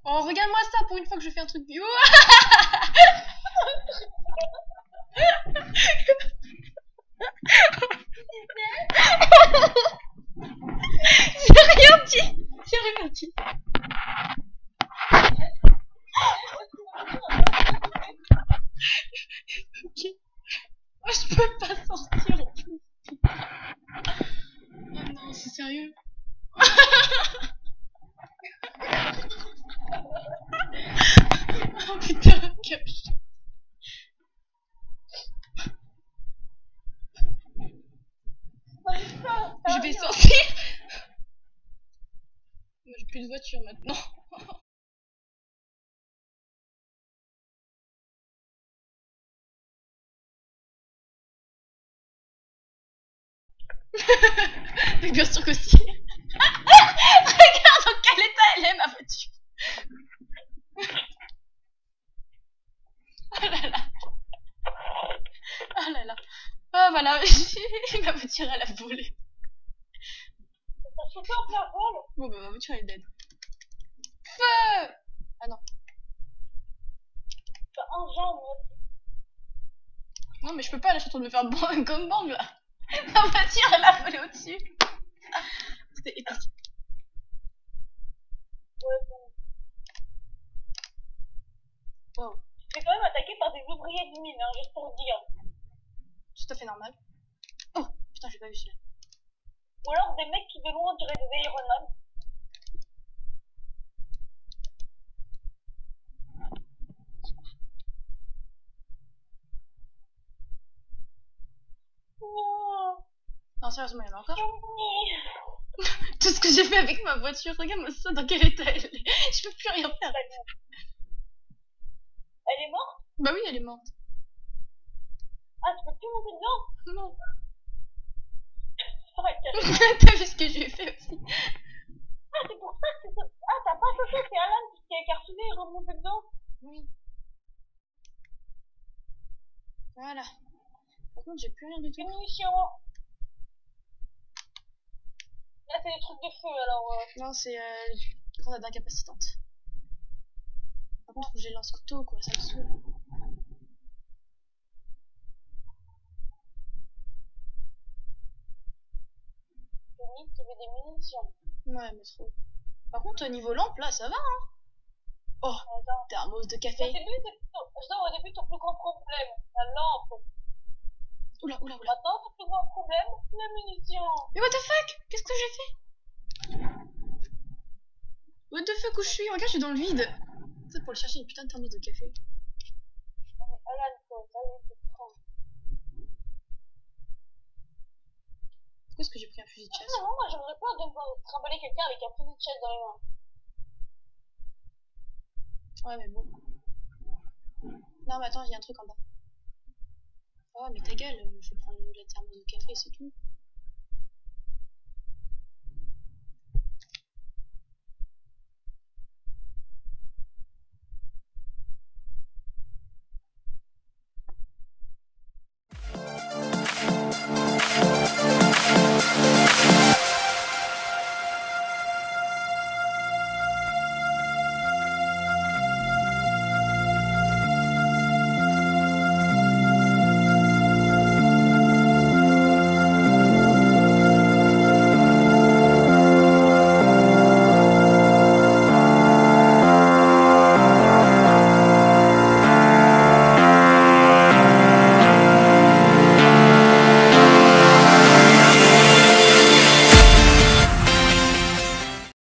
Oh, regarde-moi ça pour une fois que je fais un truc bio. J'ai rien dit. J'ai rien dit. Ok. Oh, je peux pas sortir en plus. Oh non, c'est sérieux. Oh putain, cache. Je vais sortir. J'ai plus de voiture maintenant. Mais bien sûr que si. Regarde dans quel état elle est ma voiture. Oh là là. Oh là là. Oh voilà, ma voiture elle a volé. T'as sauté en plein vol. Bon bah ma voiture elle est dead. Feu. Ah non. T'as un jambe. Non mais je peux pas, là je suis en train de me faire un comme bang là. Ma voiture elle a volé au-dessus. C'était épique. Ouais, bon. Wow. T'es quand même attaqué par des ouvriers de mine, hein, juste pour dire. Tout à fait normal. Oh putain, j'ai pas vu celui-là. Ou alors des mecs qui de loin diraient des Iron Man. Non. Non, sérieusement, il y en a encore. Johnny. Tout ce que j'ai fait avec ma voiture, regarde-moi ça dans quel état elle est. Je peux plus rien faire. Elle est morte? Bah oui, elle est morte. Ah, tu peux plus monter dedans? Non. Ouais, T'as vu ce que j'ai fait aussi? ah, c'est pour ça que c'est ça. Ah, t'as pas sauté, c'est Alan qui a cartonné et remonté dedans. Oui. Voilà. Par contre, j'ai plus rien du Des tout. munitions. Là, c'est des trucs de feu, alors. Non, c'est grenade incapacitante. Par contre, faut que j'ai le lance-couteau, quoi, ça me saoule. Johnny qui veut des munitions. Ouais, mais trop. Par contre, au niveau lampe, là, ça va, hein. Oh, Attends. thermos de Au café. début, ton plus grand problème, la lampe. Oula, oula, oula. Maintenant, ton plus grand problème, la munition. Mais what the fuck? Qu'est-ce que j'ai fait? What the fuck, où je suis? Regarde, je suis dans le vide. C'est pour aller chercher une putain de thermos de café. Non, mais Alan, quoi, ça y est, tu prends. Pourquoi est-ce que j'ai pris un fusil de chasse? Non, moi, j'aimerais pas devoir trimballer quelqu'un avec un fusil de chasse dans les mains. Ouais, mais bon. Non, mais attends, il y a un truc en bas. Oh, mais ta gueule, je vais prendre la thermos de café, c'est tout.